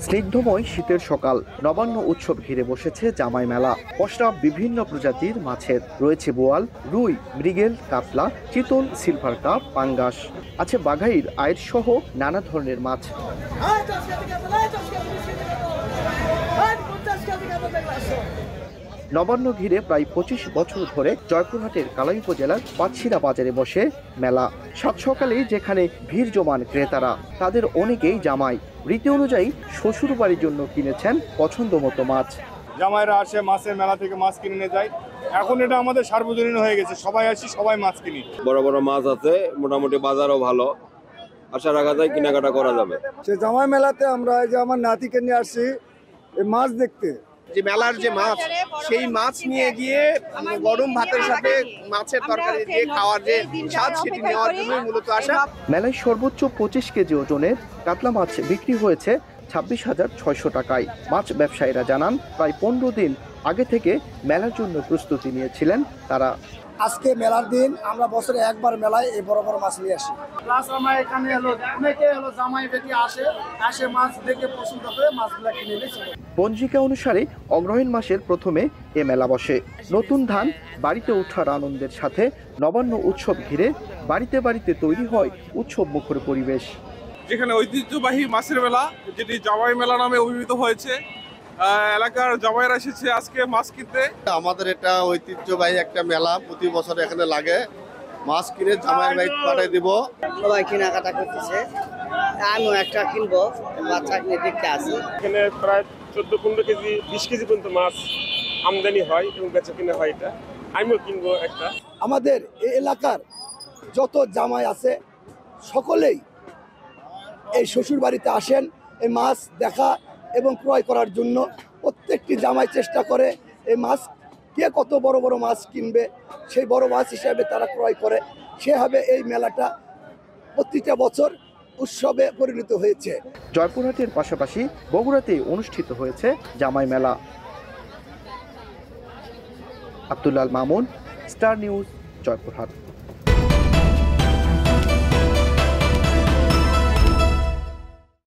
স্নিগ্ধময় শীতের সকাল, নবান্ন উৎসব ঘিরে বসেছে জামাই মেলা। পসরা বিভিন্ন প্রজাতির মাছের, রয়েছে বোয়াল, রুই, মৃগেল, কাতলা, চিতল, সিলভার কাপ, পাঙ্গাস, আছে বাঘাইর আয়ের সহ নানা ধরনের মাছ। নবান্ন ঘিরে প্রায় ২৫ বছর ধরে জয়পুরহাটের কালাই উপজেলার পাটশিরা বাজারে বসে মেলা। সাত সকালেই যেখানে ভিড় জমান ক্রেতারা, তাদের অনেকেই জামাই। রীতি অনুযায়ী শ্বশুর বাড়ির জন্য কিনেছেন পছন্দ মতো মাছ। জামাইরা আসে মাছের মেলা থেকে মাছ কিনে নিয়ে যায়। এখন এটা আমাদের সার্বজনীন হয়ে গেছে, সবাই আসি সবাই মাছ কিনি। বড় বড় মাছ আছে, মোটামুটি বাজারও ভালো, আশা রাখা যায় কেনাকাটা করা যাবে। সে জামাই মেলাতে আমরা এই যে আমার নাতিকে নিয়ে আসছি এই মাছ দেখতে। যে মেলার যে মাছ, সেই মাছ নিয়ে গিয়ে গরম ভাতের সাথে মাছের তরকারি দিয়ে খাওয়ার যে স্বাদ, সেটি নেওয়ার জন্য মূলত আসা। মেলায় সর্বোচ্চ ২৫ কেজি ওজনের কাতলা মাছ বিক্রি হয়েছে ২৬,৬০০ টাকায়। মাছ ব্যবসায়ীরা জানান, প্রায় ১৫ দিন আগে থেকে মেলার জন্য প্রস্তুতি নিয়েছিলেন তারা। আজকে মেলার দিন, আমরা বছরে একবার মেলায় এই বড় বড় মাছ নিয়ে আসি। প্লাস আমরা এখানে অনেকে জামাই বেটি আসে মাছ দেখে পছন্দ করে মাছগুলো কিনে নিয়ে চলে। পঞ্জিকা অনুসারে অগ্রহায়ণ মাসের প্রথমে এ মেলা বসে। নতুন ধান বাড়িতে ওঠার আনন্দের সাথে নবান্ন উৎসব ঘিরে বাড়িতে বাড়িতে তৈরি হয় উৎসব মুখর পরিবেশ। যেখানে ঐতিহ্যবাহী মাছের মেলা, যেটি জামাই মেলা নামে অভিহিত হয়েছে, এলাকার জামাইরা এসেছে আজকে মাছ কিনতে। আমাদের এটা ঐতিহ্যবাহী একটা মেলা, প্রতি বছর এখানে লাগে। মাছ কিনে জামাইয়ের বাড়ি পাঠিয়ে দিব। সবাই কেনাকাটা করতেছে, আমিও একটা কিনবো, বাচ্চা কিনে দেখতে আসি। এখানে প্রায় ১৪-১৫ কেজি ২০ কেজি পর্যন্ত মাছ আমদানি হয় এবং বেচা কিনা হয়। এটা আমিও কিনবো একটা। আমাদের এই এলাকার যত জামাই আছে সকলেই এই শ্বশুর বাড়িতে আসেন এই মাছ দেখা এবং ক্রয় করার জন্য। প্রত্যেকটি জামাই চেষ্টা করে এই মাছ কে কত বড় বড় মাছ কিনবে, সেই বড় মাছ হিসাবে তারা ক্রয় করে। সেভাবে এই মেলাটা প্রতিটা বছর উৎসবে পরিণত হয়েছে। জয়পুরহাটের পাশাপাশি বগুড়াতে অনুষ্ঠিত হয়েছে জামাই মেলা। আব্দুল্লাল মামুন, স্টার নিউজ, জয়পুরহাট।